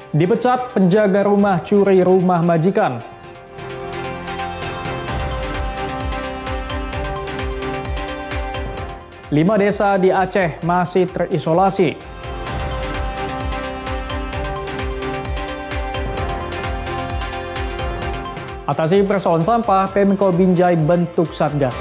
Dipecat penjaga rumah curi rumah majikan. Lima desa di Aceh masih terisolasi. Atasi persoalan sampah, Pemko Binjai bentuk Satgas.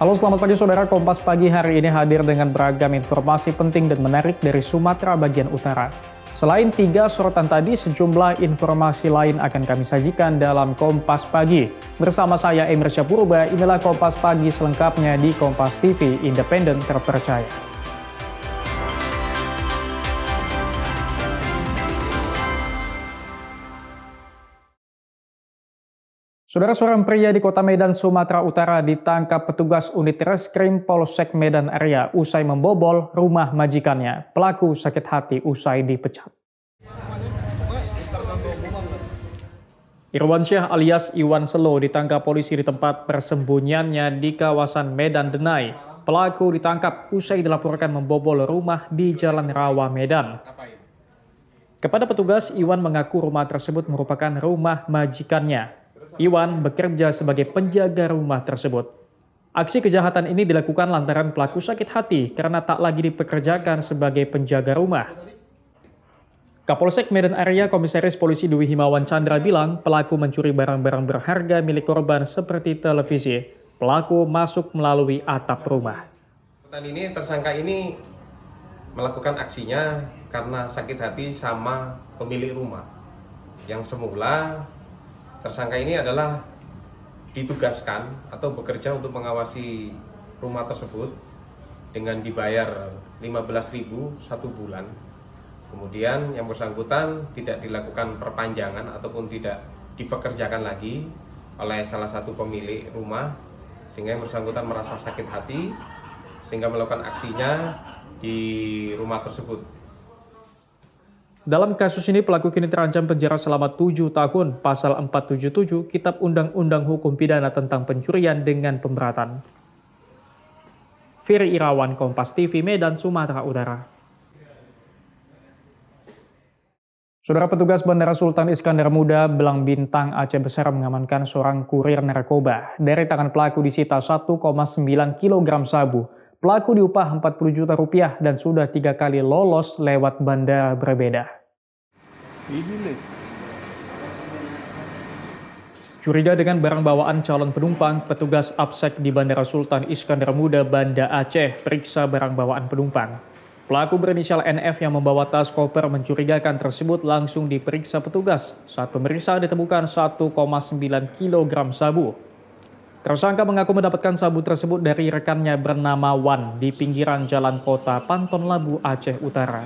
Halo, selamat pagi saudara. Kompas Pagi hari ini hadir dengan beragam informasi penting dan menarik dari Sumatera bagian utara. Selain 3 sorotan tadi, sejumlah informasi lain akan kami sajikan dalam Kompas Pagi. Bersama saya Emir Syahpurba, inilah Kompas Pagi selengkapnya di Kompas TV, independen terpercaya. Saudara, seorang pria di Kota Medan, Sumatera Utara ditangkap petugas unit Reskrim Polsek Medan Area usai membobol rumah majikannya. Pelaku sakit hati usai dipecat. Irwansyah alias Iwan Selo ditangkap polisi di tempat persembunyiannya di kawasan Medan Denai. Pelaku ditangkap usai dilaporkan membobol rumah di Jalan Rawa, Medan. Kepada petugas, Iwan mengaku rumah tersebut merupakan rumah majikannya. Iwan bekerja sebagai penjaga rumah tersebut. Aksi kejahatan ini dilakukan lantaran pelaku sakit hati karena tak lagi dipekerjakan sebagai penjaga rumah. Kapolsek Medan Area Komisaris Polisi Dwi Himawan Chandra bilang pelaku mencuri barang-barang berharga milik korban seperti televisi. Pelaku masuk melalui atap rumah. Tersangka ini melakukan aksinya karena sakit hati sama pemilik rumah. Yang semula tersangka ini adalah ditugaskan atau bekerja untuk mengawasi rumah tersebut dengan dibayar 15.000 satu bulan. Kemudian yang bersangkutan tidak dilakukan perpanjangan ataupun tidak dipekerjakan lagi oleh salah satu pemilik rumah, sehingga yang bersangkutan merasa sakit hati sehingga melakukan aksinya di rumah tersebut. Dalam kasus ini, pelaku kini terancam penjara selama 7 tahun, pasal 477 Kitab Undang-Undang Hukum Pidana tentang pencurian dengan pemberatan. Firi Irawan, Kompas TV, Medan, Sumatera Utara. Saudara, petugas Bandara Sultan Iskandar Muda, Belang Bintang, Aceh Besar mengamankan seorang kurir narkoba. Dari tangan pelaku disita 1,9 kg sabu. Pelaku diupah 40 juta rupiah dan sudah 3 kali lolos lewat bandara berbeda. Curiga dengan barang bawaan calon penumpang, petugas Absek di Bandara Sultan Iskandar Muda, Banda Aceh periksa barang bawaan penumpang. Pelaku berinisial NF yang membawa tas koper mencurigakan tersebut langsung diperiksa petugas. Saat pemeriksaan ditemukan 1,9 kg sabu. Tersangka mengaku mendapatkan sabu tersebut dari rekannya bernama Wan di pinggiran jalan kota Panton Labu, Aceh Utara.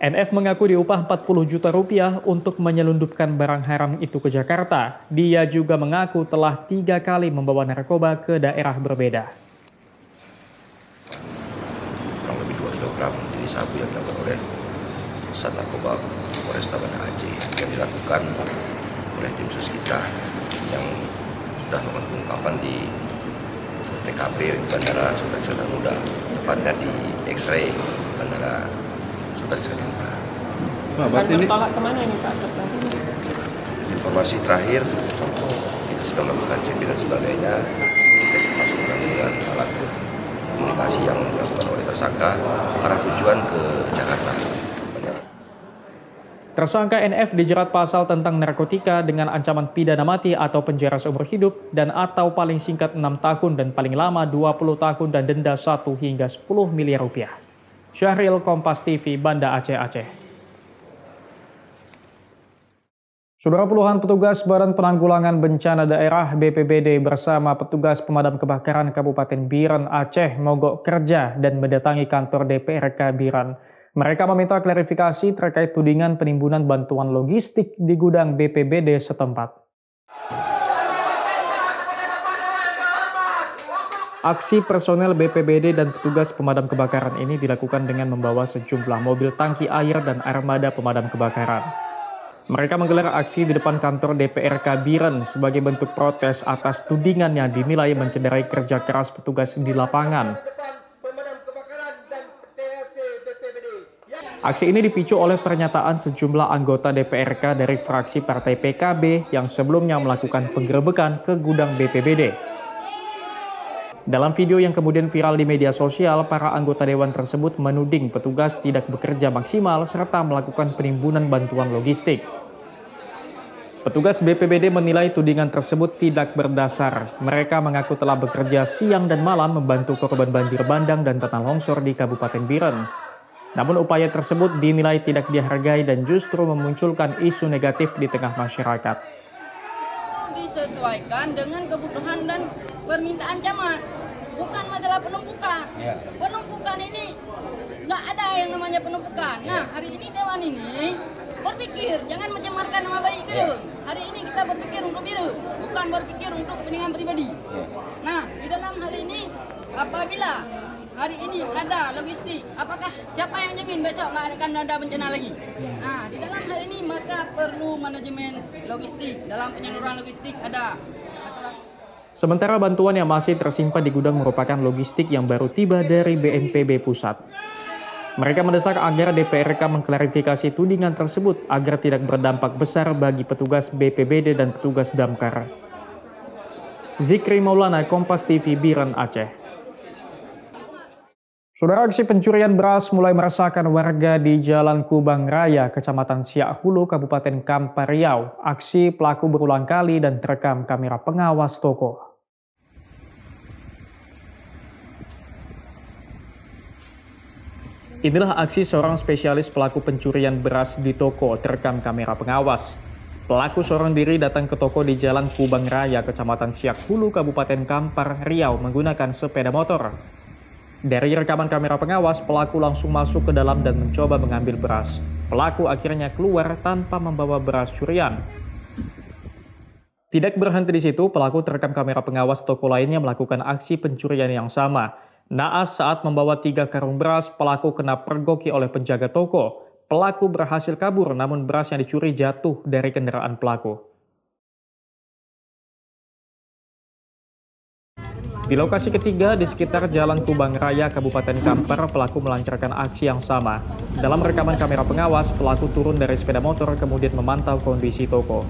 NF mengaku diupah 40 juta rupiah untuk menyelundupkan barang haram itu ke Jakarta. Dia juga mengaku telah 3 kali membawa narkoba ke daerah berbeda. Kurang lebih 2 kg ini sabu yang dilakukan oleh Pusat Narkoba Polresta Banda Aceh yang dilakukan oleh tim sus kita yang sudah melakukan pengungkapan di TKP Bandara Sultan Iskandar Muda, tepatnya di X-ray Bandara Sultan Iskandar Muda. Akan bertolak kemana ini Pak tersangka? Informasi terakhir, kita sudah melakukan cek dan sebagainya, kita masuk dengan alat komunikasi yang dilakukan oleh tersangka, arah tujuan ke Jakarta. Tersangka NF dijerat pasal tentang narkotika dengan ancaman pidana mati atau penjara seumur hidup dan atau paling singkat 6 tahun dan paling lama 20 tahun dan denda 1 hingga 10 miliar rupiah. Syahril, Kompas TV, Banda Aceh. Saudara, puluhan petugas Badan Penanggulangan Bencana Daerah BPBD bersama petugas pemadam kebakaran Kabupaten Biren, Aceh mogok kerja dan mendatangi kantor DPRK Biren. Mereka meminta klarifikasi terkait tudingan penimbunan bantuan logistik di gudang BPBD setempat. Aksi personel BPBD dan petugas pemadam kebakaran ini dilakukan dengan membawa sejumlah mobil tangki air dan armada pemadam kebakaran. Mereka menggelar aksi di depan kantor DPRK Biren sebagai bentuk protes atas tudingan yang dinilai mencederai kerja keras petugas di lapangan. Aksi ini dipicu oleh pernyataan sejumlah anggota DPRK dari fraksi Partai PKB yang sebelumnya melakukan penggerebekan ke gudang BPBD. Dalam video yang kemudian viral di media sosial, para anggota dewan tersebut menuding petugas tidak bekerja maksimal serta melakukan penimbunan bantuan logistik. Petugas BPBD menilai tudingan tersebut tidak berdasar. Mereka mengaku telah bekerja siang dan malam membantu korban banjir bandang dan tanah longsor di Kabupaten Biren. Namun upaya tersebut dinilai tidak dihargai dan justru memunculkan isu negatif di tengah masyarakat. Itu disesuaikan dengan kebutuhan dan permintaan camat, bukan masalah penumpukan. Penumpukan ini nggak ada yang namanya penumpukan. Nah, hari ini Dewan ini berpikir jangan mencemarkan nama baik Biren. Hari ini kita berpikir untuk Biren, bukan berpikir untuk kepentingan pribadi. Nah, di dalam hal ini apabila hari ini ada logistik, apakah siapa yang jamin besok nggak akan ada bencana lagi? Nah, di dalam hal ini maka perlu manajemen logistik. Dalam penyaluran logistik ada aturan. Sementara bantuan yang masih tersimpan di gudang merupakan logistik yang baru tiba dari BNPB Pusat. Mereka mendesak agar DPRK mengklarifikasi tudingan tersebut agar tidak berdampak besar bagi petugas BPBD dan petugas damkar. Zikri Maulana, Kompas TV, Biren, Aceh. Saudara, aksi pencurian beras mulai meresahkan warga di Jalan Kubang Raya, Kecamatan Siak Hulu, Kabupaten Kampar Riau. Aksi pelaku berulang kali dan terekam kamera pengawas toko. Inilah aksi seorang spesialis pelaku pencurian beras di toko terekam kamera pengawas. Pelaku seorang diri datang ke toko di Jalan Kubang Raya, Kecamatan Siak Hulu, Kabupaten Kampar Riau menggunakan sepeda motor. Dari rekaman kamera pengawas, pelaku langsung masuk ke dalam dan mencoba mengambil beras. Pelaku akhirnya keluar tanpa membawa beras curian. Tidak berhenti di situ, pelaku terekam kamera pengawas toko lainnya melakukan aksi pencurian yang sama. Naas saat membawa 3 karung beras, pelaku kena pergoki oleh penjaga toko. Pelaku berhasil kabur, namun beras yang dicuri jatuh dari kendaraan pelaku. Di lokasi ketiga, di sekitar Jalan Kubang Raya, Kabupaten Kampar, pelaku melancarkan aksi yang sama. Dalam rekaman kamera pengawas, pelaku turun dari sepeda motor kemudian memantau kondisi toko.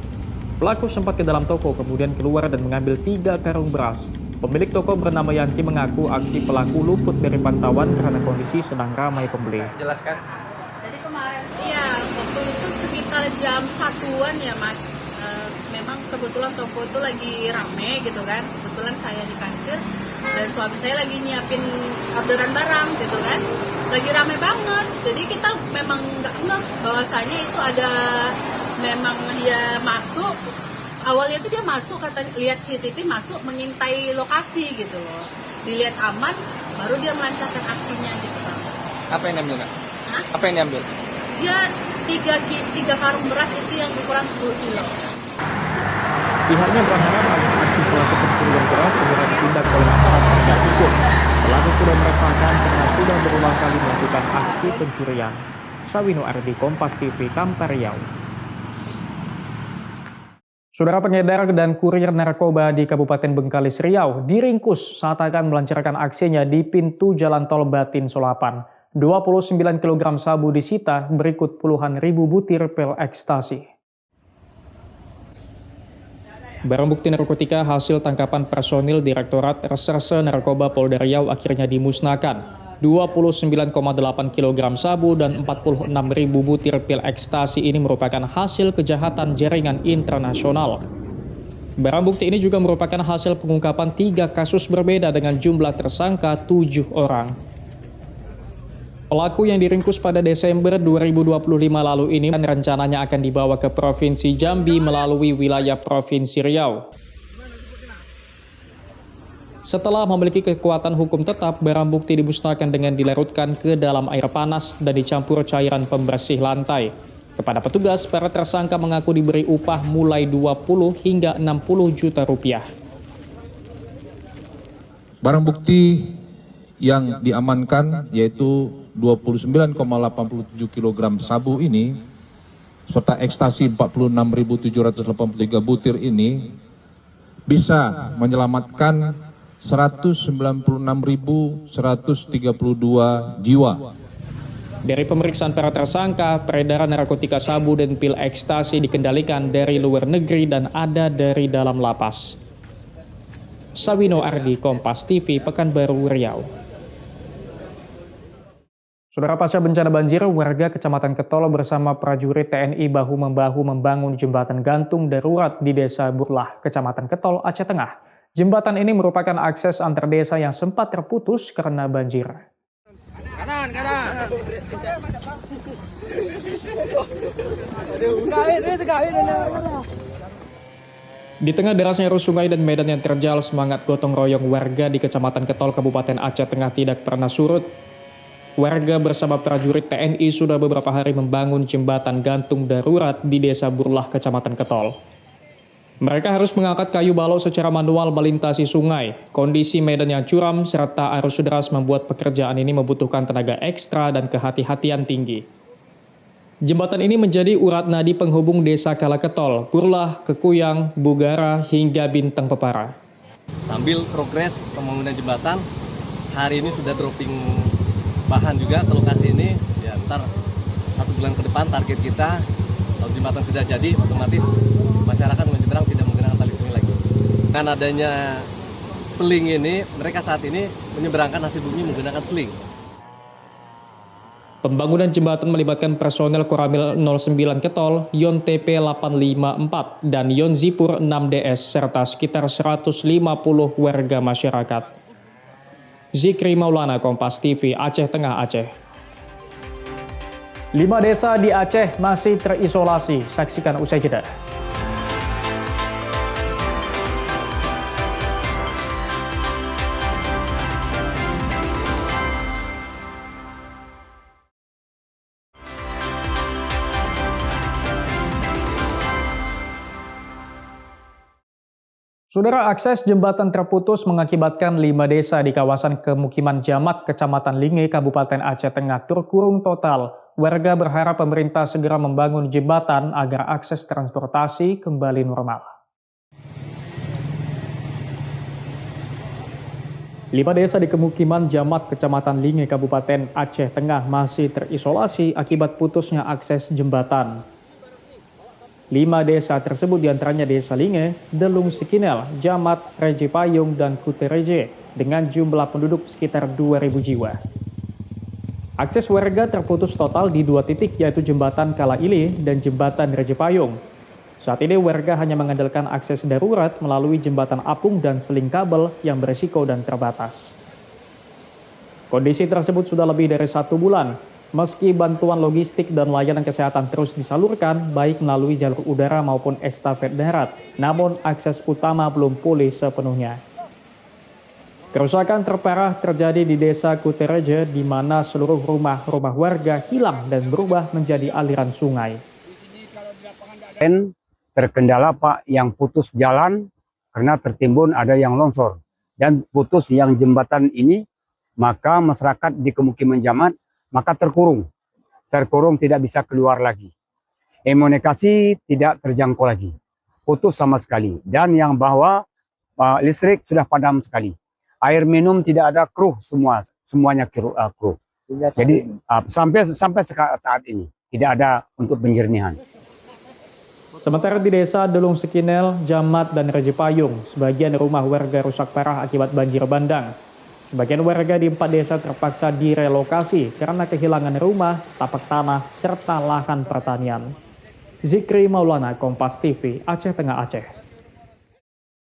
Pelaku sempat ke dalam toko, kemudian keluar dan mengambil 3 karung beras. Pemilik toko bernama Yanti mengaku aksi pelaku luput dari pantauan karena kondisi sedang ramai pembeli. Jelaskan. Jadi kemarin, iya, waktu itu sekitar jam 1-an ya Mas. Memang kebetulan toko itu lagi rame gitu kan. Kebetulan saya di kasir dan suami saya lagi nyiapin orderan barang gitu kan. Lagi rame banget. Jadi kita memang nggak ngeh bahwasanya itu ada, memang dia masuk. Awalnya itu dia masuk, katanya lihat CCTV masuk mengintai lokasi gitu loh. Dilihat aman, baru dia melancarkan aksinya gitu kan. Apa yang diambil, Kak? Hah? Apa yang diambil? Dia 3 karung beras itu yang ukuran 10 kilo. Pihaknya berharap agar aksi pelaku pencurian beras segera ditindak oleh aparat penegak hukum. Pelaku sudah meresahkan karena sudah berulang kali melakukan aksi pencurian. Sawino Ardi, Kompas TV, Kampar Riau. Saudara, pengedar dan kurir narkoba di Kabupaten Bengkalis Riau diringkus saat akan melancarkan aksinya di pintu jalan tol Batin Solapan. 29 kg sabu disita, berikut puluhan ribu butir pil ekstasi. Barang bukti narkotika hasil tangkapan personil Direktorat Reserse Narkoba Polda Riau akhirnya dimusnahkan. 29,8 kg sabu dan 46.000 butir pil ekstasi ini merupakan hasil kejahatan jaringan internasional. Barang bukti ini juga merupakan hasil pengungkapan 3 kasus berbeda dengan jumlah tersangka 7 orang. Pelaku yang diringkus pada Desember 2025 lalu ini rencananya akan dibawa ke Provinsi Jambi melalui wilayah Provinsi Riau. Setelah memiliki kekuatan hukum tetap, barang bukti dimusnahkan dengan dilarutkan ke dalam air panas dan dicampur cairan pembersih lantai. Kepada petugas, para tersangka mengaku diberi upah mulai 20 hingga 60 juta rupiah. Barang bukti yang diamankan yaitu 29,87 kg sabu ini serta ekstasi 46.783 butir ini bisa menyelamatkan 196.132 jiwa. Dari pemeriksaan para tersangka, peredaran narkotika sabu dan pil ekstasi dikendalikan dari luar negeri dan ada dari dalam lapas. Sawino Ardi, Kompas TV, Pekanbaru, Riau. Saudara, pasca bencana banjir, warga Kecamatan Ketol bersama prajurit TNI bahu-membahu membangun jembatan gantung darurat di Desa Burlah, Kecamatan Ketol, Aceh Tengah. Jembatan ini merupakan akses antar desa yang sempat terputus karena banjir. Kanan. Di tengah derasnya arus sungai dan medan yang terjal, semangat gotong royong warga di Kecamatan Ketol, Kabupaten Aceh Tengah tidak pernah surut. Warga bersama prajurit TNI sudah beberapa hari membangun jembatan gantung darurat di Desa Burlah, Kecamatan Ketol. Mereka harus mengangkat kayu balok secara manual melintasi sungai. Kondisi medan yang curam serta arus deras membuat pekerjaan ini membutuhkan tenaga ekstra dan kehati-hatian tinggi. Jembatan ini menjadi urat nadi penghubung Desa Kalaketol, Burlah, Kekuyang, Bugara, hingga Bintang Pepara. Sambil progres pembangunan jembatan, hari ini sudah dropping bahan juga ke lokasi ini. Ya, ntar 1 bulan ke depan target kita, kalau jembatan sudah jadi, otomatis masyarakat menyeberang tidak menggunakan tali seling lagi. Dengan adanya seling ini, mereka saat ini menyeberangkan hasil bumi menggunakan seling. Pembangunan jembatan melibatkan personel Koramil 09 Ketol, Yon TP 854, dan Yon Zipur 6DS, serta sekitar 150 warga masyarakat. Zikri Maulana, Kompas TV, Aceh Tengah, Aceh. 5 desa di Aceh masih terisolasi. Saksikan usai jeda. Saudara, akses jembatan terputus mengakibatkan 5 desa di kawasan pemukiman Jamat, Kecamatan Linge, Kabupaten Aceh Tengah terkurung total. Warga berharap pemerintah segera membangun jembatan agar akses transportasi kembali normal. 5 desa di pemukiman Jamat, Kecamatan Linge, Kabupaten Aceh Tengah masih terisolasi akibat putusnya akses jembatan. 5 desa tersebut diantaranya Desa Linge, Delung Sikinel, Jamat, Reje Payung, dan Kutereje dengan jumlah penduduk sekitar 2.000 jiwa. Akses warga terputus total di 2 titik, yaitu Jembatan Kalaile dan Jembatan Reje Payung. Saat ini warga hanya mengandalkan akses darurat melalui jembatan apung dan seling kabel yang berisiko dan terbatas. Kondisi tersebut sudah lebih dari 1 bulan. Meski bantuan logistik dan layanan kesehatan terus disalurkan, baik melalui jalur udara maupun estafet darat, namun akses utama belum pulih sepenuhnya. Kerusakan terparah terjadi di Desa Kutereje, di mana seluruh rumah-rumah warga hilang dan berubah menjadi aliran sungai. Terkendala Pak, yang putus jalan karena tertimbun ada yang longsor. Dan putus yang jembatan ini, maka masyarakat di pemukiman Jamat maka terkurung tidak bisa keluar lagi. Komunikasi tidak terjangkau lagi, putus sama sekali. Dan yang bahwa listrik sudah padam sekali, air minum tidak ada, kruh semuanya kruh. Jadi sampai saat ini tidak ada untuk penjernihan. Sementara di Desa Delung Sikinel, Jamat, dan Reje Payung, sebagian rumah warga rusak parah akibat banjir bandang. Sebagian warga di 4 desa terpaksa direlokasi karena kehilangan rumah, tapak tanah, serta lahan pertanian. Zikri Maulana, Kompas TV, Aceh Tengah, Aceh.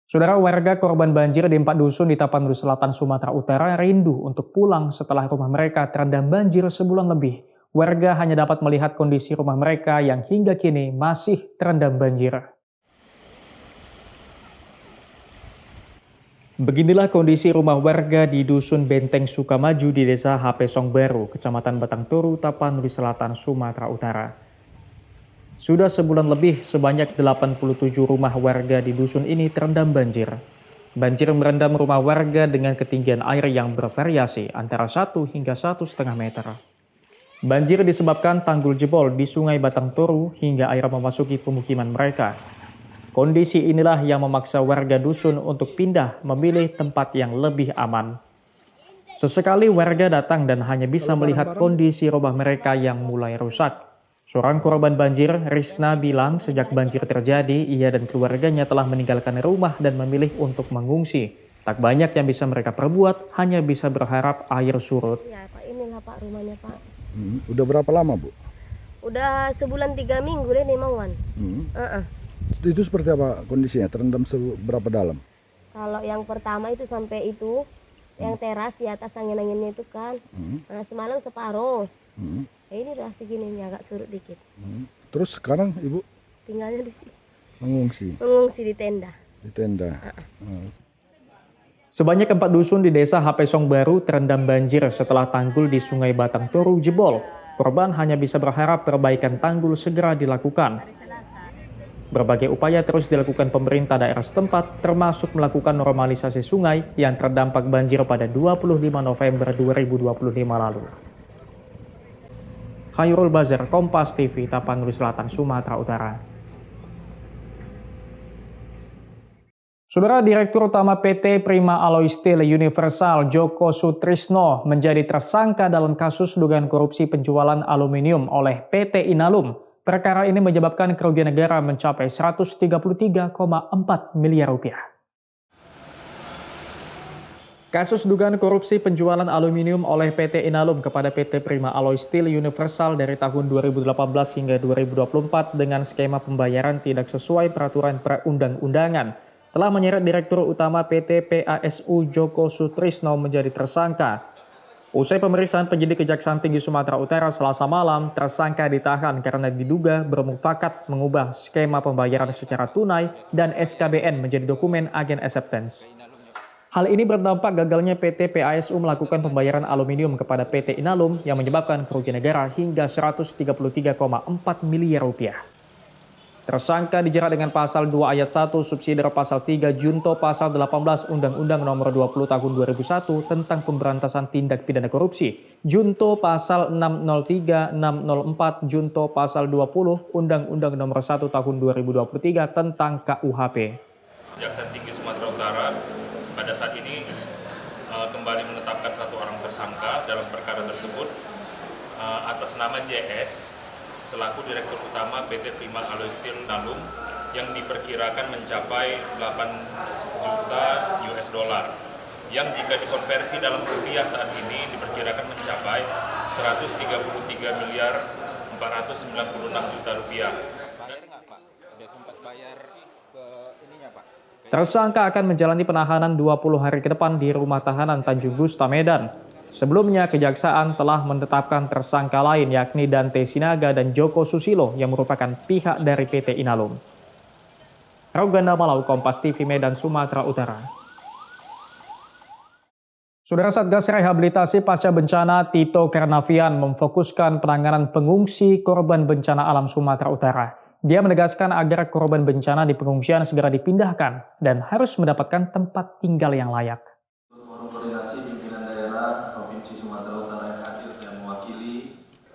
Saudara, warga korban banjir di 4 dusun di Tapanuli Selatan, Sumatera Utara rindu untuk pulang setelah rumah mereka terendam banjir sebulan lebih. Warga hanya dapat melihat kondisi rumah mereka yang hingga kini masih terendam banjir. Beginilah kondisi rumah warga di Dusun Benteng Sukamaju di Desa HP Song Baru, Kecamatan Batang Toru, Tapanuli Selatan, Sumatera Utara. Sudah sebulan lebih, sebanyak 87 rumah warga di dusun ini terendam banjir. Banjir merendam rumah warga dengan ketinggian air yang bervariasi antara 1 hingga 1,5 meter. Banjir disebabkan tanggul jebol di Sungai Batang Toru hingga air memasuki pemukiman mereka. Kondisi inilah yang memaksa warga dusun untuk pindah memilih tempat yang lebih aman. Sesekali warga datang dan hanya bisa melihat kondisi rumah mereka yang mulai rusak. Seorang korban banjir, Risna, bilang sejak banjir terjadi, ia dan keluarganya telah meninggalkan rumah dan memilih untuk mengungsi. Tak banyak yang bisa mereka perbuat, hanya bisa berharap air surut. Ya Pak, inilah Pak rumahnya Pak. Udah berapa lama Bu? Udah sebulan 3 minggu deh nih Mawan. Itu seperti apa kondisinya? Terendam seberapa dalam? Kalau yang pertama itu sampai itu, yang teras di atas angin-anginnya itu kan. Nah, semalam separuh. Ini udah segini agak surut dikit. Terus sekarang Ibu Tinggalnya di sini. mengungsi di tenda. di tenda. Sebanyak 4 dusun di desa HP Song Baru terendam banjir setelah tanggul di Sungai Batang Toru jebol. Korban hanya bisa berharap perbaikan tanggul segera dilakukan. Berbagai upaya terus dilakukan pemerintah daerah setempat, termasuk melakukan normalisasi sungai yang terdampak banjir pada 25 November 2025 lalu. Khairul Bazar, Kompas TV, Tapanuli Selatan, Sumatera Utara. Saudara Direktur Utama PT Prima Alloy Steel Universal Joko Sutrisno menjadi tersangka dalam kasus dugaan korupsi penjualan aluminium oleh PT Inalum. Perkara ini menyebabkan kerugian negara mencapai 133,4 miliar rupiah. Kasus dugaan korupsi penjualan aluminium oleh PT Inalum kepada PT Prima Alloy Steel Universal dari tahun 2018 hingga 2024 dengan skema pembayaran tidak sesuai peraturan perundang-undangan telah menyeret Direktur Utama PT PASU Joko Sutrisno menjadi tersangka. Usai pemeriksaan penyidik Kejaksaan Tinggi Sumatera Utara Selasa malam, tersangka ditahan karena diduga bermufakat mengubah skema pembayaran secara tunai dan SKBN menjadi dokumen agen acceptance. Hal ini berdampak gagalnya PT PASU melakukan pembayaran aluminium kepada PT Inalum yang menyebabkan kerugian negara hingga 133,4 miliar rupiah. Tersangka dijerat dengan pasal 2 ayat 1 subsidi pasal 3 junto pasal 18 Undang-Undang Nomor 20 Tahun 2001 tentang pemberantasan tindak pidana korupsi, junto pasal 603, 604, junto pasal 20 Undang-Undang Nomor 1 Tahun 2023 tentang KUHP. Kejaksaan Tinggi Sumatera Utara pada saat ini kembali menetapkan 1 orang tersangka dalam perkara tersebut atas nama JS selaku Direktur Utama PT Prima Alloy Steel Inalum yang diperkirakan mencapai 8 juta US dollar yang jika dikonversi dalam rupiah saat ini diperkirakan mencapai 133 miliar 496 juta rupiah. Tersangka akan menjalani penahanan 20 hari ke depan di Rumah Tahanan Tanjung Gusta, Medan. Sebelumnya, Kejaksaan telah menetapkan tersangka lain yakni Dante Sinaga dan Joko Susilo yang merupakan pihak dari PT Inalum. Rauganda Malau, Kompas TV, Medan, Sumatera Utara. Saudara, Satgas Rehabilitasi Pasca Bencana Tito Karnavian memfokuskan penanganan pengungsi korban bencana alam Sumatera Utara. Dia menegaskan agar korban bencana di pengungsian segera dipindahkan dan harus mendapatkan tempat tinggal yang layak.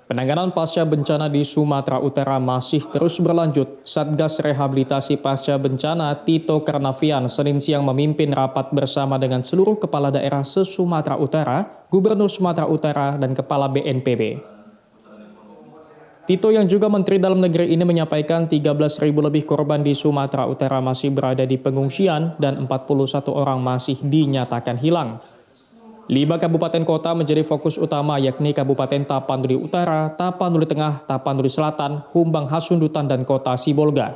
Penanganan pasca bencana di Sumatera Utara masih terus berlanjut. Satgas Rehabilitasi Pasca Bencana Tito Karnavian Senin siang memimpin rapat bersama dengan seluruh kepala daerah se-Sumatera Utara, Gubernur Sumatera Utara, dan Kepala BNPB. Tito yang juga Menteri Dalam Negeri ini menyampaikan 13.000 lebih korban di Sumatera Utara masih berada di pengungsian dan 41 orang masih dinyatakan hilang. 5 kabupaten kota menjadi fokus utama yakni Kabupaten Tapanuli Utara, Tapanuli Tengah, Tapanuli Selatan, Humbang Hasundutan, dan Kota Sibolga.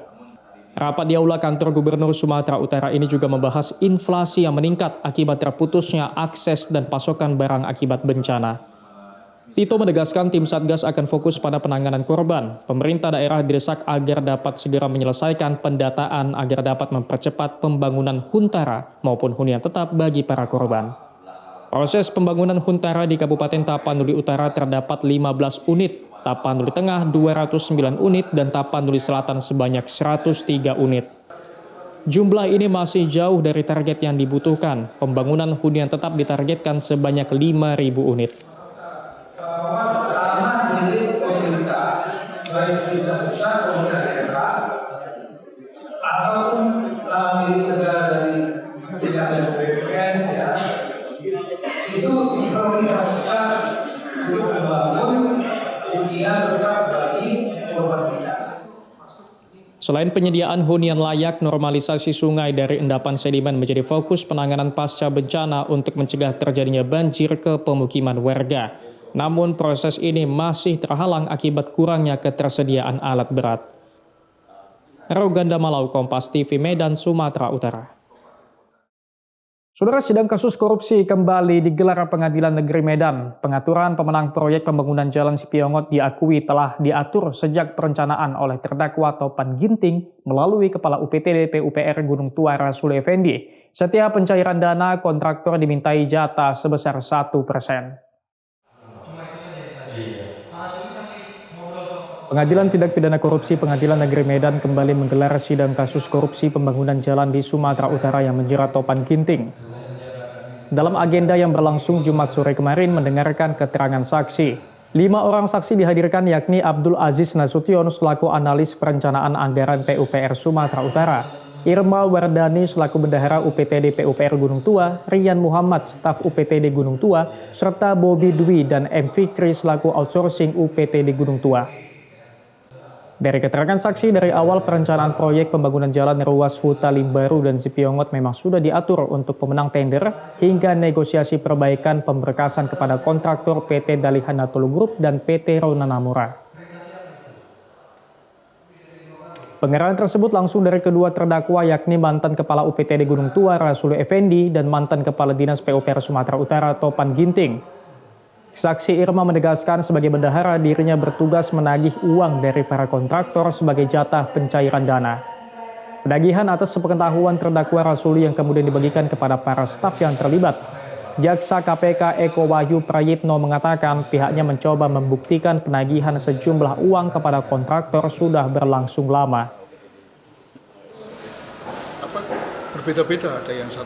Rapat di Aula Kantor Gubernur Sumatera Utara ini juga membahas inflasi yang meningkat akibat terputusnya akses dan pasokan barang akibat bencana. Tito menegaskan tim Satgas akan fokus pada penanganan korban. Pemerintah daerah didesak agar dapat segera menyelesaikan pendataan agar dapat mempercepat pembangunan huntara maupun hunian tetap bagi para korban. Proses pembangunan huntara di Kabupaten Tapanuli Utara terdapat 15 unit, Tapanuli Tengah 209 unit, dan Tapanuli Selatan sebanyak 103 unit. Jumlah ini masih jauh dari target yang dibutuhkan. Pembangunan hunian tetap ditargetkan sebanyak 5.000 unit. ataupun milik negara dari desa dan BPN ya, itu diprioritaskan untuk membangun hunian tetap bagi korban bencana. Selain penyediaan hunian layak, normalisasi sungai dari endapan sedimen menjadi fokus penanganan pasca bencana untuk mencegah terjadinya banjir ke pemukiman warga. Namun proses ini masih terhalang akibat kurangnya ketersediaan alat berat. Roganda Malau, Kompas TV, Medan, Sumatera Utara. Saudara, sidang kasus korupsi kembali digelar Pengadilan Negeri Medan. Pengaturan pemenang proyek pembangunan Jalan Cipiongot diakui telah diatur sejak perencanaan oleh terdakwa Topan Ginting melalui Kepala UPTD PUPR Gunung Tua Rasul Effendi. Setiap pencairan dana, kontraktor dimintai jatah sebesar 1%. Pengadilan Tindak Pidana Korupsi Pengadilan Negeri Medan kembali menggelar sidang kasus korupsi pembangunan jalan di Sumatera Utara yang menjerat Topan Ginting. Dalam agenda yang berlangsung Jumat sore kemarin mendengarkan keterangan saksi. 5 orang saksi dihadirkan yakni Abdul Aziz Nasution selaku analis perencanaan anggaran PUPR Sumatera Utara, Irma Wardani selaku bendahara UPTD PUPR Gunung Tua, Rian Muhammad staf UPTD Gunung Tua, serta Bobby Dwi dan M. Fikri selaku outsourcing UPTD Gunung Tua. Dari keterangan saksi, dari awal perencanaan proyek pembangunan jalan ruas Huta Limbaru dan Cipiongot memang sudah diatur untuk pemenang tender hingga negosiasi perbaikan pemberkasan kepada kontraktor PT Dalihan Natulu Group dan PT Rona Namura. Pengarahan tersebut langsung dari kedua terdakwa yakni mantan Kepala UPTD Gunung Tua Rasul Effendi dan mantan Kepala Dinas PUPR Sumatera Utara Topan Ginting. Saksi Irma menegaskan sebagai bendahara dirinya bertugas menagih uang dari para kontraktor sebagai jatah pencairan dana. Penagihan atas sepengetahuan terdakwa Rasuli yang kemudian dibagikan kepada para staf yang terlibat. Jaksa KPK Eko Wahyu Prayitno mengatakan pihaknya mencoba membuktikan penagihan sejumlah uang kepada kontraktor sudah berlangsung lama. Berbeda-beda, ada yang 1,5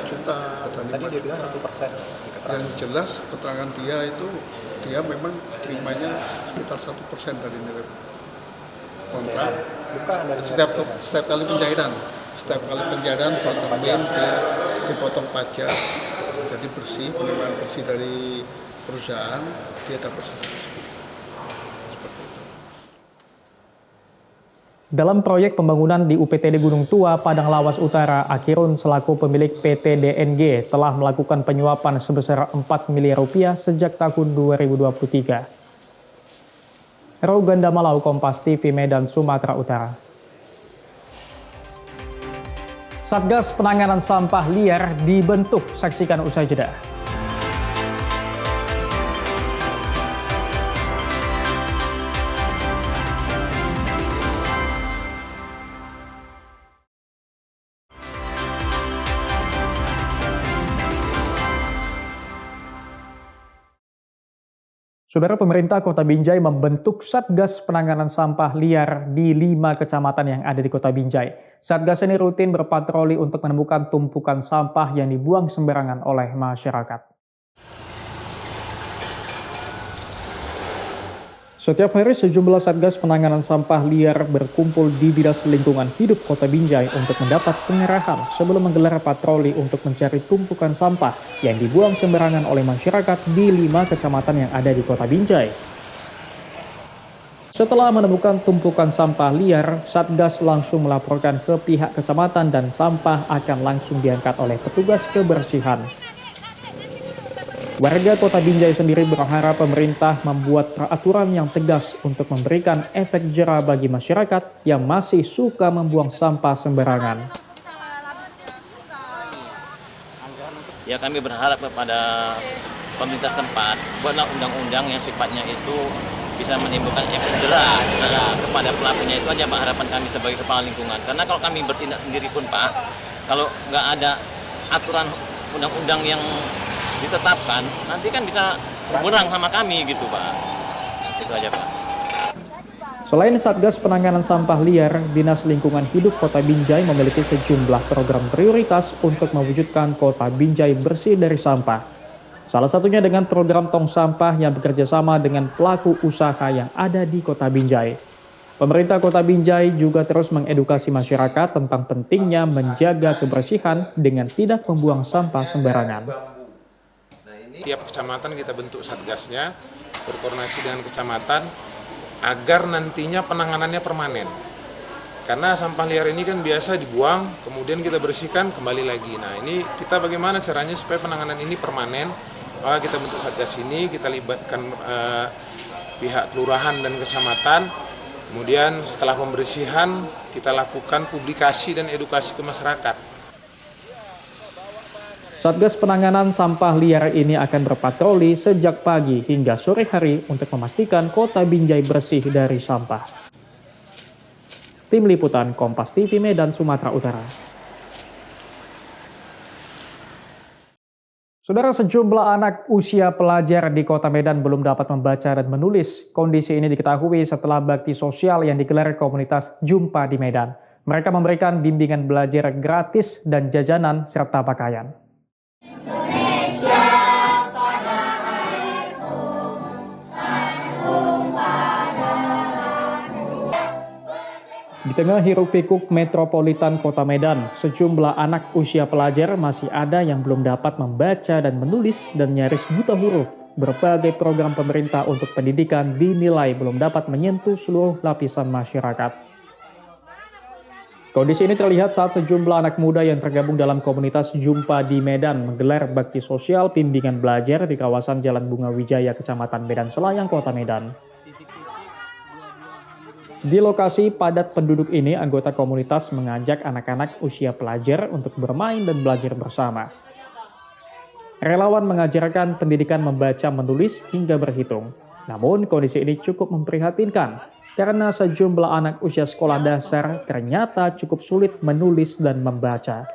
juta, ada 5 juta. Yang jelas keterangan dia memang terimanya sekitar 1% dari nilai kontrak. Setiap kali pencairan bertermin dia dipotong pajak, jadi bersih, penerimaan bersih dari perusahaan dia dapat 1%. Dalam proyek pembangunan di UPTD Gunung Tua, Padang Lawas Utara, Akirun selaku pemilik PT DNG telah melakukan penyuapan sebesar 4 miliar rupiah sejak tahun 2023. Roganda Malau, Kompas TV, Medan, Sumatera Utara. Satgas Penanganan Sampah Liar dibentuk, saksikan usai jeda. Saudara, pemerintah Kota Binjai membentuk Satgas Penanganan Sampah Liar di 5 kecamatan yang ada di Kota Binjai. Satgas ini rutin berpatroli untuk menemukan tumpukan sampah yang dibuang sembarangan oleh masyarakat. Setiap hari sejumlah Satgas Penanganan Sampah Liar berkumpul di Dinas Lingkungan Hidup Kota Binjai untuk mendapat pengarahan sebelum menggelar patroli untuk mencari tumpukan sampah yang dibuang sembarangan oleh masyarakat di 5 kecamatan yang ada di Kota Binjai. Setelah menemukan tumpukan sampah liar, Satgas langsung melaporkan ke pihak kecamatan dan sampah akan langsung diangkat oleh petugas kebersihan. Warga Kota Binjai sendiri berharap pemerintah membuat peraturan yang tegas untuk memberikan efek jera bagi masyarakat yang masih suka membuang sampah sembarangan. Ya, kami berharap kepada pemerintah setempat buatlah undang-undang yang sifatnya itu bisa menimbulkan efek jera kepada pelakunya. Itu aja Pak harapan kami sebagai kepala lingkungan. Karena kalau kami bertindak sendiri pun Pak, kalau nggak ada aturan undang-undang yang ditetapkan, nanti kan bisa berang sama kami gitu Pak. Itu aja Pak. Selain Satgas Penanganan Sampah Liar, Dinas Lingkungan Hidup Kota Binjai memiliki sejumlah program prioritas untuk mewujudkan Kota Binjai bersih dari sampah. Salah satunya dengan program tong sampah yang bekerja sama dengan pelaku usaha yang ada di Kota Binjai. Pemerintah Kota Binjai juga terus mengedukasi masyarakat tentang pentingnya menjaga kebersihan dengan tidak membuang sampah sembarangan. Tiap kecamatan kita bentuk satgasnya, berkoordinasi dengan kecamatan agar nantinya penanganannya permanen. Karena sampah liar ini kan biasa dibuang, kemudian kita bersihkan kembali lagi. Nah ini kita bagaimana caranya supaya penanganan ini permanen? Maka kita bentuk satgas ini, kita libatkan pihak kelurahan dan kecamatan. Kemudian setelah pembersihan kita lakukan publikasi dan edukasi ke masyarakat. Satgas penanganan sampah liar ini akan berpatroli sejak pagi hingga sore hari untuk memastikan Kota Binjai bersih dari sampah. Tim Liputan Kompas TV Medan, Sumatera Utara. Saudara, sejumlah anak usia pelajar di Kota Medan belum dapat membaca dan menulis. Kondisi ini diketahui setelah bakti sosial yang digelar komunitas Jumpa di Medan. Mereka memberikan bimbingan belajar gratis dan jajanan serta pakaian. Di tengah hiruk-pikuk metropolitan Kota Medan, sejumlah anak usia pelajar masih ada yang belum dapat membaca dan menulis dan nyaris buta huruf. Berbagai program pemerintah untuk pendidikan dinilai belum dapat menyentuh seluruh lapisan masyarakat. Kondisi ini terlihat saat sejumlah anak muda yang tergabung dalam komunitas Jumpa di Medan menggelar bakti sosial bimbingan belajar di kawasan Jalan Bunga Wijaya, Kecamatan Medan Selayang, Kota Medan. Di lokasi padat penduduk ini, anggota komunitas mengajak anak-anak usia pelajar untuk bermain dan belajar bersama. Relawan mengajarkan pendidikan membaca, menulis, hingga berhitung. Namun kondisi ini cukup memprihatinkan karena sejumlah anak usia sekolah dasar ternyata cukup sulit menulis dan membaca.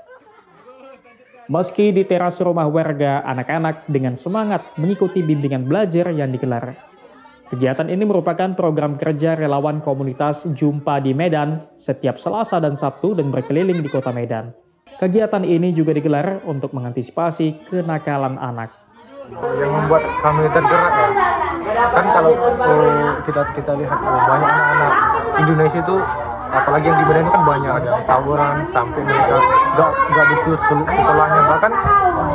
Meski di teras rumah warga, anak-anak dengan semangat mengikuti bimbingan belajar yang digelar. Kegiatan ini merupakan program kerja relawan komunitas Jumpa di Medan setiap Selasa dan Sabtu dan berkeliling di Kota Medan. Kegiatan ini juga digelar untuk mengantisipasi kenakalan anak. Yang membuat kami tergerak ya, kan kalau kita lihat banyak anak-anak Indonesia itu, apalagi yang di Medan itu kan banyak, ada yang tawuran sampai mereka gak becus sekolahnya. Bahkan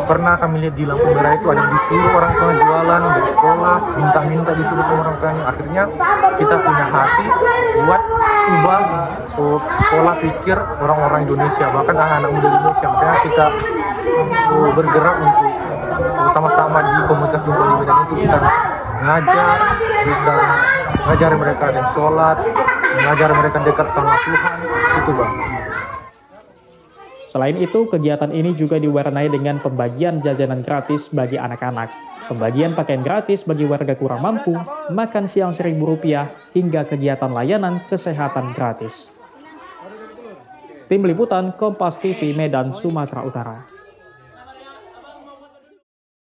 pernah kami lihat di lampu merah itu ada disuruh orang tua jualan untuk sekolah, minta disuruh sama orang tuanya. Akhirnya kita punya hati buat ubah pola pikir orang-orang Indonesia, bahkan anak-anak muda Indonesia. Makanya kita bergerak untuk bersama-sama di komunitas Jumpa di Medan itu kita bisa ngajar mereka dan sholat, mengajar mereka dekat sama Tuhan, itu Bang. Selain itu, kegiatan ini juga diwarnai dengan pembagian jajanan gratis bagi anak-anak, pembagian pakaian gratis bagi warga kurang mampu, makan siang Rp1.000, hingga kegiatan layanan kesehatan gratis. Tim Liputan Kompas TV Medan, Sumatera Utara.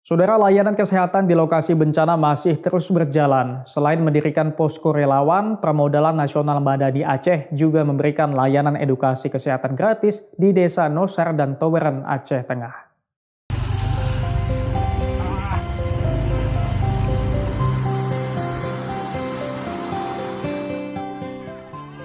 Saudara, layanan kesehatan di lokasi bencana masih terus berjalan. Selain mendirikan posko relawan, Permodalan Nasional Madani Aceh juga memberikan layanan edukasi kesehatan gratis di Desa Nosar dan Toweren, Aceh Tengah.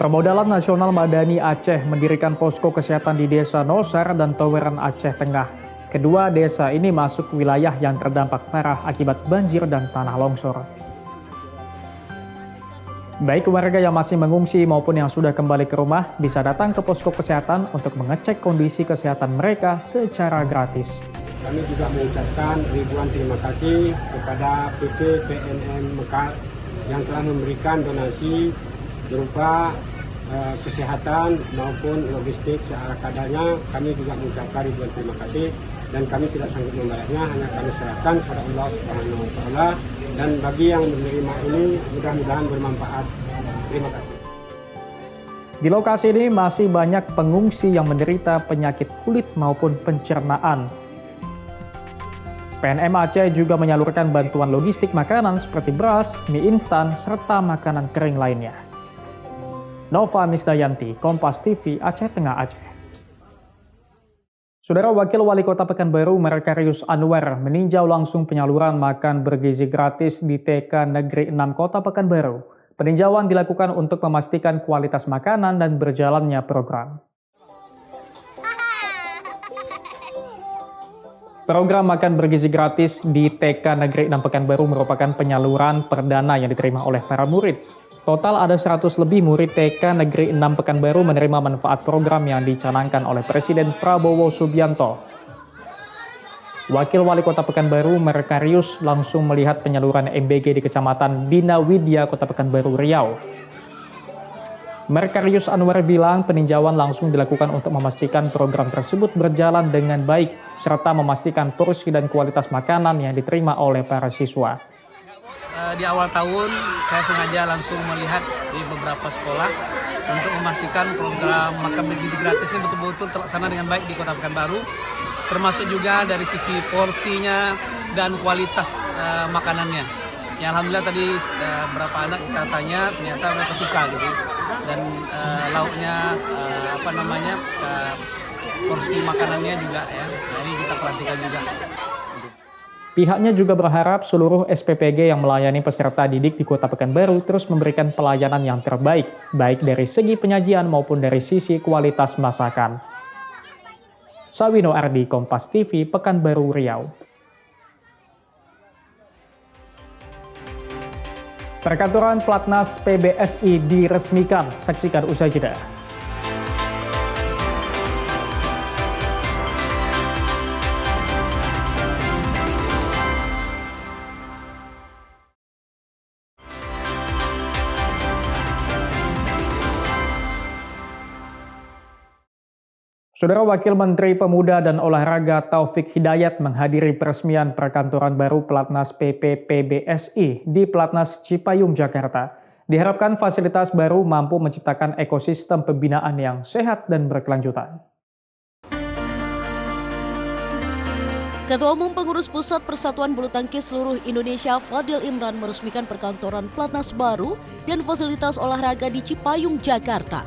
Permodalan Nasional Madani Aceh mendirikan posko kesehatan di Desa Nosar dan Toweren, Aceh Tengah. Kedua desa ini masuk wilayah yang terdampak parah akibat banjir dan tanah longsor. Baik warga yang masih mengungsi maupun yang sudah kembali ke rumah bisa datang ke posko kesehatan untuk mengecek kondisi kesehatan mereka secara gratis. Kami juga mengucapkan ribuan terima kasih kepada PT PNM Mekar yang telah memberikan donasi berupa kesehatan maupun logistik searah kadarnya. Kami juga mengucapkan ribuan terima kasih. Dan kami tidak sanggup membayarnya, hanya kami serahkan kepada Allah Subhanahu wa Ta'ala. Dan bagi yang menerima ini, mudah-mudahan bermanfaat. Terima kasih. Di lokasi ini masih banyak pengungsi yang menderita penyakit kulit maupun pencernaan. PNM Aceh juga menyalurkan bantuan logistik makanan seperti beras, mie instan, serta makanan kering lainnya. Nova Misdayanti, Kompas TV, Aceh Tengah, Aceh. Saudara, Wakil Wali Kota Pekanbaru Merkarius Anwar meninjau langsung penyaluran makan bergizi gratis di TK Negeri 6 Kota Pekanbaru. Peninjauan dilakukan untuk memastikan kualitas makanan dan berjalannya program. Program makan bergizi gratis di TK Negeri 6 Pekanbaru merupakan penyaluran perdana yang diterima oleh para murid. Total ada 100 lebih murid TK Negeri 6 Pekanbaru menerima manfaat program yang dicanangkan oleh Presiden Prabowo Subianto. Wakil Wali Kota Pekanbaru, Merkarius, langsung melihat penyaluran MBG di Kecamatan Bina Widya, Kota Pekanbaru, Riau. Merkarius Anwar bilang peninjauan langsung dilakukan untuk memastikan program tersebut berjalan dengan baik, serta memastikan porsi dan kualitas makanan yang diterima oleh para siswa. Di awal tahun saya sengaja langsung melihat di beberapa sekolah untuk memastikan program makan bergizi gratis ini betul-betul terlaksana dengan baik di Kota Pekanbaru, termasuk juga dari sisi porsinya dan kualitas makanannya. Ya, alhamdulillah tadi beberapa anak kita tanya ternyata mereka suka gitu, dan lauknya porsi makanannya juga ya. Jadi kita perhatikan juga. Pihaknya juga berharap seluruh SPPG yang melayani peserta didik di Kota Pekanbaru terus memberikan pelayanan yang terbaik, baik dari segi penyajian maupun dari sisi kualitas masakan. Sawino Ardi, Kompas TV, Pekanbaru, Riau. Perkantoran Platnas PBSI diresmikan, saksikan usai jeda. Saudara Wakil Menteri Pemuda dan Olahraga Taufik Hidayat menghadiri peresmian perkantoran baru Platnas PP PBSI di Platnas Cipayung, Jakarta. Diharapkan fasilitas baru mampu menciptakan ekosistem pembinaan yang sehat dan berkelanjutan. Ketua Umum Pengurus Pusat Persatuan Bulu Tangkis Seluruh Indonesia Fadil Imran meresmikan perkantoran Platnas baru dan fasilitas olahraga di Cipayung, Jakarta.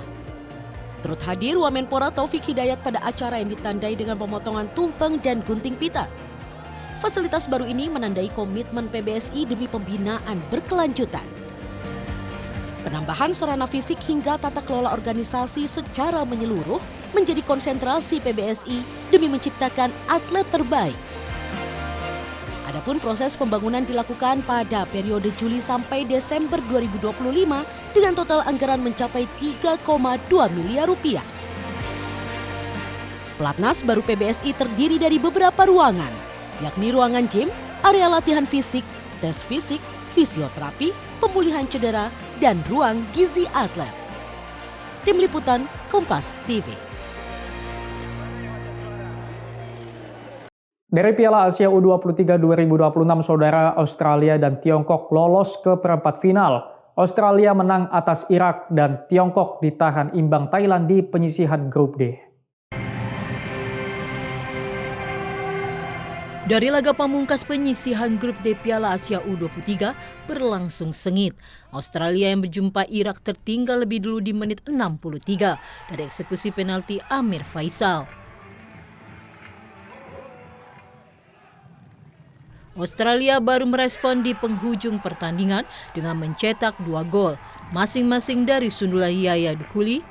Turut hadir Wamenpora Taufik Hidayat pada acara yang ditandai dengan pemotongan tumpeng dan gunting pita. Fasilitas baru ini menandai komitmen PBSI demi pembinaan berkelanjutan. Penambahan sarana fisik hingga tata kelola organisasi secara menyeluruh menjadi konsentrasi PBSI demi menciptakan atlet terbaik. Adapun proses pembangunan dilakukan pada periode Juli sampai Desember 2025 dengan total anggaran mencapai 3,2 miliar rupiah. Platnas baru PBSI terdiri dari beberapa ruangan, yakni ruangan gym, area latihan fisik, tes fisik, fisioterapi, pemulihan cedera, dan ruang gizi atlet. Tim Liputan Kompas TV. Dari Piala Asia U23 2026, saudara, Australia dan Tiongkok lolos ke perempat final. Australia menang atas Irak dan Tiongkok ditahan imbang Thailand di penyisihan grup D. Dari laga pamungkas penyisihan grup D Piala Asia U23 berlangsung sengit. Australia yang berjumpa Irak tertinggal lebih dulu di menit 63 dari eksekusi penalti Amir Faisal. Australia baru merespon di penghujung pertandingan dengan mencetak 2 gol, masing-masing dari sundulan Yaya Dukuli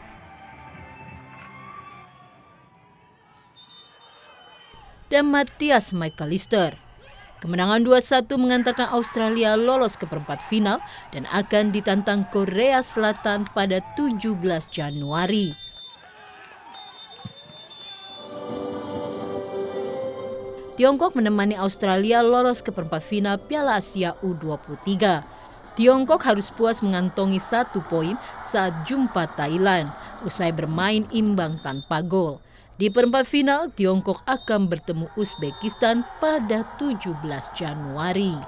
dan Matthias McAllister. Kemenangan 2-1 mengantarkan Australia lolos ke perempat final dan akan ditantang Korea Selatan pada 17 Januari. Tiongkok menemani Australia lolos ke perempat final Piala Asia U23. Tiongkok harus puas mengantongi 1 poin saat jumpa Thailand, usai bermain imbang tanpa gol. Di perempat final, Tiongkok akan bertemu Uzbekistan pada 17 Januari.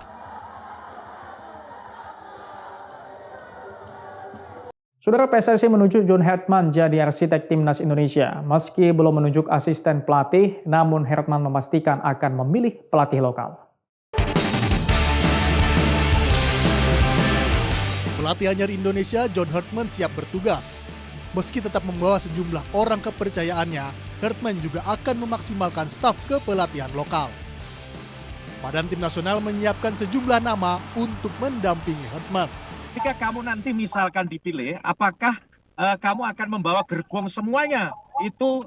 Saudara, PSSI menunjuk John Hertman jadi arsitek timnas Indonesia. Meski belum menunjuk asisten pelatih, namun Hertman memastikan akan memilih pelatih lokal. Pelatih anyar Indonesia John Hertman siap bertugas. Meski tetap membawa sejumlah orang kepercayaannya, Hertman juga akan memaksimalkan staf kepelatihan lokal. Badan Tim Nasional menyiapkan sejumlah nama untuk mendampingi Hertman. ketika kamu nanti misalkan dipilih, apakah kamu akan membawa gerbong semuanya? Itu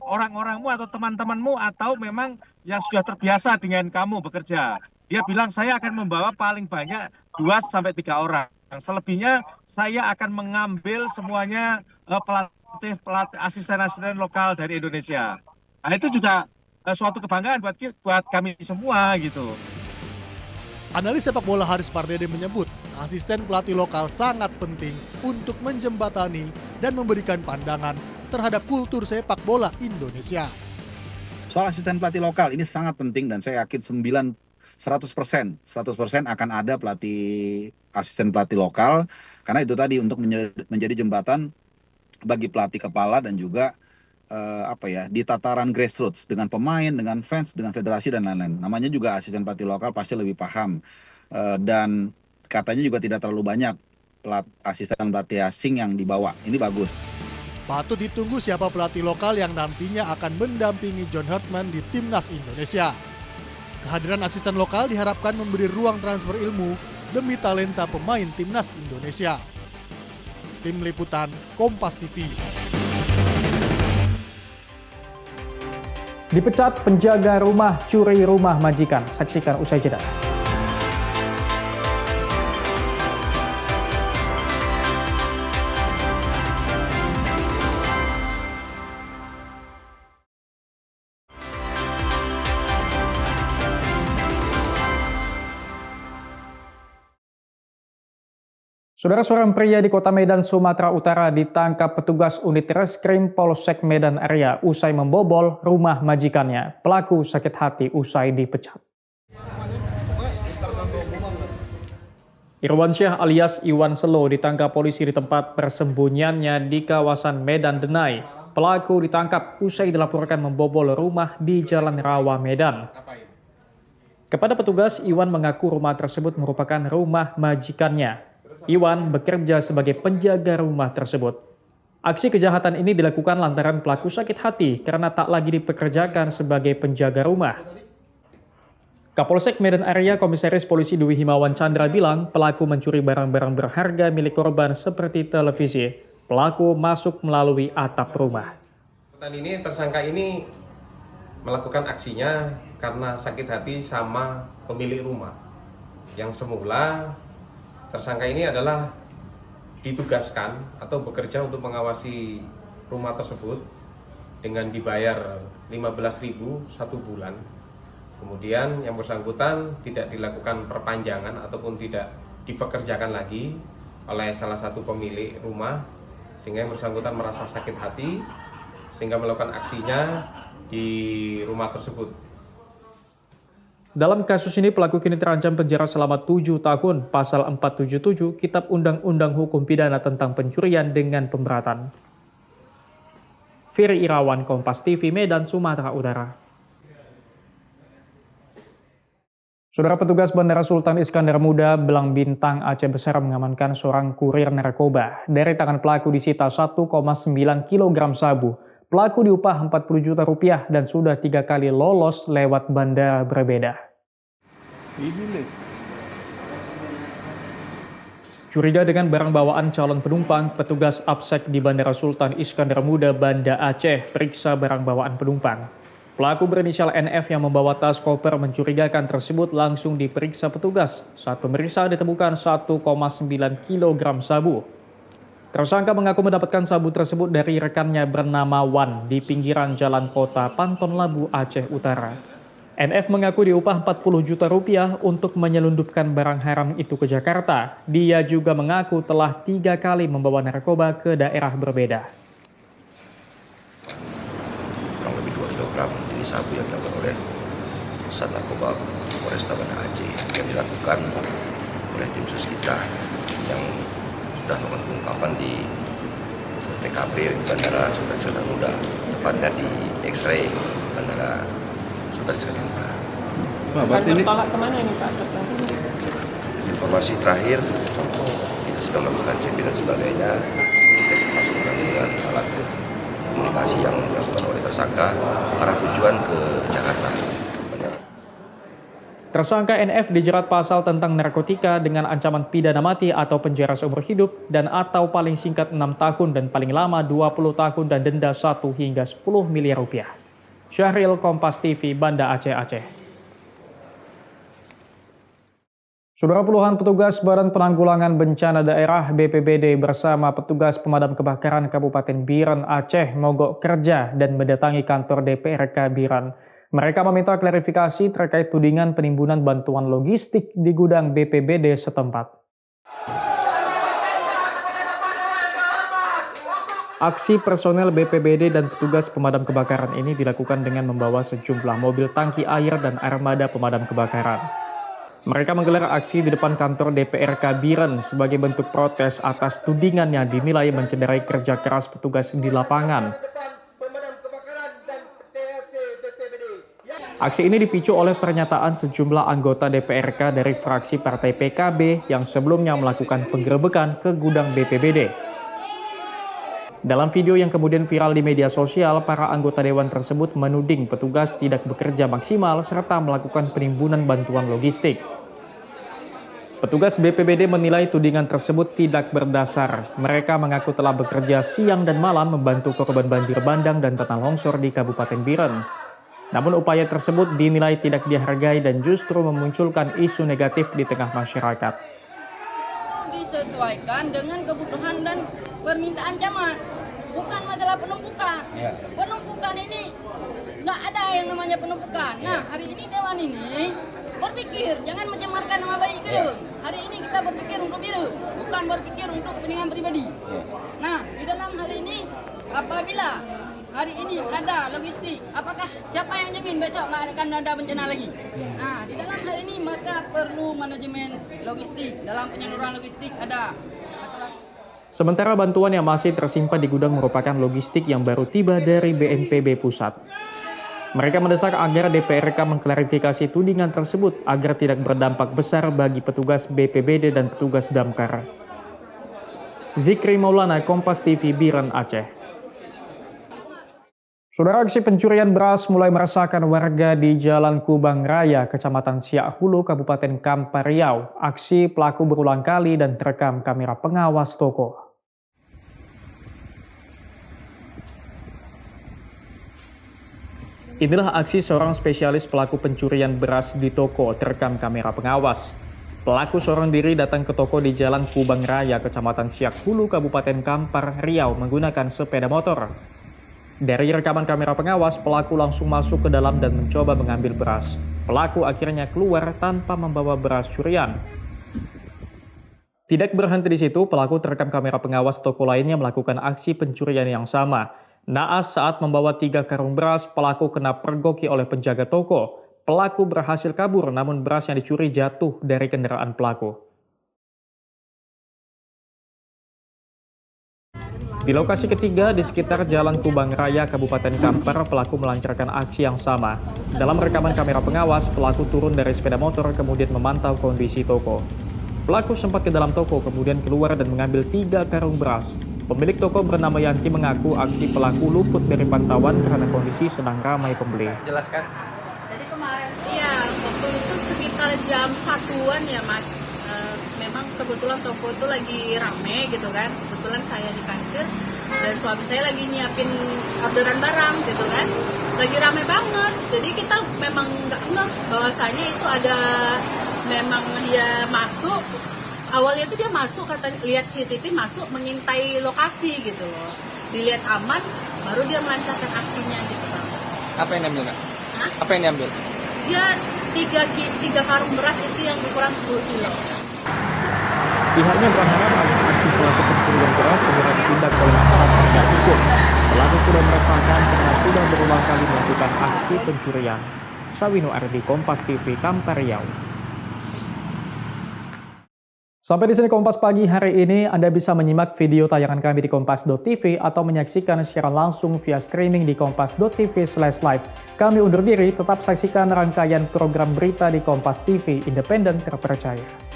orang-orangmu atau teman-temanmu, atau memang yang sudah terbiasa dengan kamu bekerja? Dia bilang saya akan membawa paling banyak 2-3 orang. Selebihnya saya akan mengambil semuanya pelatih asisten-asisten lokal dari Indonesia. Nah, itu juga suatu kebanggaan buat kami semua gitu. Analis sepak bola Haris Pardede menyebut asisten pelatih lokal sangat penting untuk menjembatani dan memberikan pandangan terhadap kultur sepak bola Indonesia. Soal asisten pelatih lokal ini sangat penting dan saya yakin 100% akan ada asisten pelatih lokal, karena itu tadi untuk menjadi jembatan bagi pelatih kepala dan juga di tataran grassroots dengan pemain, dengan fans, dengan federasi dan lain-lain. Namanya juga asisten pelatih lokal, pasti lebih paham dan katanya juga tidak terlalu banyak asisten pelatih asing yang dibawa. Ini bagus. Patut ditunggu siapa pelatih lokal yang nantinya akan mendampingi John Hartman di Timnas Indonesia. Kehadiran asisten lokal diharapkan memberi ruang transfer ilmu demi talenta pemain Timnas Indonesia. Tim Liputan Kompas TV. Dipecat penjaga rumah curi rumah majikan. Saksikan usai jeda. Saudara, seorang pria di Kota Medan, Sumatera Utara ditangkap petugas unit Reskrim Polsek Medan Area usai membobol rumah majikannya. Pelaku sakit hati usai dipecat. Irwansyah alias Iwan Selo ditangkap polisi di tempat persembunyiannya di kawasan Medan Denai. Pelaku ditangkap usai dilaporkan membobol rumah di Jalan Rawa, Medan. Kepada petugas, Iwan mengaku rumah tersebut merupakan rumah majikannya. Iwan bekerja sebagai penjaga rumah tersebut. Aksi kejahatan ini dilakukan lantaran pelaku sakit hati karena tak lagi dipekerjakan sebagai penjaga rumah. Kapolsek Medan Area Komisaris Polisi Dwi Himawan Chandra bilang pelaku mencuri barang-barang berharga milik korban seperti televisi. Pelaku masuk melalui atap rumah. Tersangka ini melakukan aksinya karena sakit hati sama pemilik rumah yang semula tersangka ini adalah ditugaskan atau bekerja untuk mengawasi rumah tersebut dengan dibayar 15.000 satu bulan. Kemudian yang bersangkutan tidak dilakukan perpanjangan ataupun tidak dipekerjakan lagi oleh salah satu pemilik rumah, sehingga yang bersangkutan merasa sakit hati sehingga melakukan aksinya di rumah tersebut. Dalam kasus ini pelaku kini terancam penjara selama 7 tahun pasal 477 Kitab Undang-Undang Hukum Pidana tentang pencurian dengan pemberatan. Firi Irawan, Kompas TV, Medan, Sumatera Utara. Saudara, petugas Bandara Sultan Iskandar Muda, Belang Bintang, Aceh Besar mengamankan seorang kurir narkoba. Dari tangan pelaku disita 1,9 kg sabu. Pelaku diupah 40 juta rupiah dan sudah 3 kali lolos lewat bandara berbeda. Curiga dengan barang bawaan calon penumpang, petugas Absek di Bandara Sultan Iskandar Muda, Banda Aceh periksa barang bawaan penumpang. Pelaku berinisial NF yang membawa tas koper mencurigakan tersebut langsung diperiksa petugas. Saat pemeriksaan ditemukan 1,9 kg sabu. Tersangka mengaku mendapatkan sabu tersebut dari rekannya bernama Wan di pinggiran jalan kota Panton Labu, Aceh Utara. NF mengaku diupah 40 juta rupiah untuk menyelundupkan barang haram itu ke Jakarta. Dia juga mengaku telah 3 kali membawa narkoba ke daerah berbeda. Kurang lebih 2 kg ini sabu yang dilakukan oleh Sat Narkoba Polresta Banda Aceh yang dilakukan oleh tim sus kita yang sudah melakukan pengungkapan di TKP Bandara Sultan Iskandar Muda, tepatnya di X-ray Bandara Sultan Iskandar Muda. Pak, ini tolak kemana ini Pak? Informasi terakhir, kita sudah melakukan check-in dan sebagainya, kita masuk dengan alat komunikasi yang dilakukan oleh tersangka, arah tujuan ke Jakarta. Tersangka NF dijerat pasal tentang narkotika dengan ancaman pidana mati atau penjara seumur hidup dan atau paling singkat 6 tahun dan paling lama 20 tahun dan denda 1 hingga 10 miliar rupiah. Syahril, Kompas TV, Banda Aceh. Saudara, puluhan petugas Badan Penanggulangan Bencana Daerah BPBD bersama petugas pemadam kebakaran Kabupaten Biren, Aceh mogok kerja dan mendatangi kantor DPRK Biren. Mereka meminta klarifikasi terkait tudingan penimbunan bantuan logistik di gudang BPBD setempat. Aksi personel BPBD dan petugas pemadam kebakaran ini dilakukan dengan membawa sejumlah mobil tangki air dan armada pemadam kebakaran. Mereka menggelar aksi di depan kantor DPRK Biren sebagai bentuk protes atas tudingan yang dinilai mencederai kerja keras petugas di lapangan. Aksi ini dipicu oleh pernyataan sejumlah anggota DPRK dari fraksi Partai PKB yang sebelumnya melakukan penggerebekan ke gudang BPBD. Dalam video yang kemudian viral di media sosial, para anggota dewan tersebut menuding petugas tidak bekerja maksimal serta melakukan penimbunan bantuan logistik. Petugas BPBD menilai tudingan tersebut tidak berdasar. Mereka mengaku telah bekerja siang dan malam membantu korban banjir bandang dan tanah longsor di Kabupaten Biren. Namun upaya tersebut dinilai tidak dihargai dan justru memunculkan isu negatif di tengah masyarakat. Itu disesuaikan dengan kebutuhan dan permintaan camat, bukan masalah penumpukan. Penumpukan ini nggak ada yang namanya penumpukan. Nah, hari ini Dewan ini berpikir jangan mencemarkan nama baik Biren. Hari ini kita berpikir untuk Biren, bukan berpikir untuk kepentingan pribadi. Nah, di dalam hal ini apabila hari ini ada logistik, apakah siapa yang jamin besok nggak akan ada bencana lagi? Nah, di dalam hal ini maka perlu manajemen logistik. Dalam penyaluran logistik ada aturan. Sementara bantuan yang masih tersimpan di gudang merupakan logistik yang baru tiba dari BNPB Pusat. Mereka mendesak agar DPRK mengklarifikasi tudingan tersebut agar tidak berdampak besar bagi petugas BPBD dan petugas damkar. Zikri Maulana, Kompas TV, Biren, Aceh. Saudara, aksi pencurian beras mulai meresahkan warga di Jalan Kubang Raya, Kecamatan Siak Hulu, Kabupaten Kampar Riau. Aksi pelaku berulang kali dan terekam kamera pengawas toko. Inilah aksi seorang spesialis pelaku pencurian beras di toko terekam kamera pengawas. Pelaku seorang diri datang ke toko di Jalan Kubang Raya, Kecamatan Siak Hulu, Kabupaten Kampar Riau menggunakan sepeda motor. Dari rekaman kamera pengawas, pelaku langsung masuk ke dalam dan mencoba mengambil beras. Pelaku akhirnya keluar tanpa membawa beras curian. Tidak berhenti di situ, pelaku terekam kamera pengawas toko lainnya melakukan aksi pencurian yang sama. Naas saat membawa 3 karung beras, pelaku kena pergoki oleh penjaga toko. Pelaku berhasil kabur, namun beras yang dicuri jatuh dari kendaraan pelaku. Di lokasi ketiga, di sekitar Jalan Kubang Raya, Kabupaten Kampar, pelaku melancarkan aksi yang sama. Dalam rekaman kamera pengawas, pelaku turun dari sepeda motor kemudian memantau kondisi toko. Pelaku sempat ke dalam toko, kemudian keluar dan mengambil 3 karung beras. Pemilik toko bernama Yanti mengaku aksi pelaku luput dari pantauan karena kondisi sedang ramai pembeli. Jelaskan. Jadi kemarin, iya, waktu itu sekitar jam 1-an ya Mas. Memang kebetulan toko itu lagi rame gitu kan. Kebetulan saya di kasir dan suami saya lagi nyiapin orderan barang gitu kan. Lagi rame banget. Jadi kita memang nggak ngeh bahwasanya itu ada memang dia masuk. Awalnya itu dia masuk, kata lihat CCTV masuk mengintai lokasi gitu loh. Dilihat aman, baru dia melancarkan aksinya gitu Bang. Apa yang diambil Kak? Apa yang diambil? Dia 3 karung beras itu yang ukuran 10 kilo. Pihaknya berharap agar aksi pelaku pencurian beras segera ditindak oleh aparat penegak hukum. Pelaku sudah meresahkan karena sudah berulang kali melakukan aksi pencurian. Sawino Ardi, Kompas TV, Kampar Riau. Sampai di sini Kompas Pagi hari ini. Anda bisa menyimak video tayangan kami di kompas.tv atau menyaksikan siaran langsung via streaming di kompas.tv/live. Kami undur diri, tetap saksikan rangkaian program berita di Kompas TV, independen terpercaya.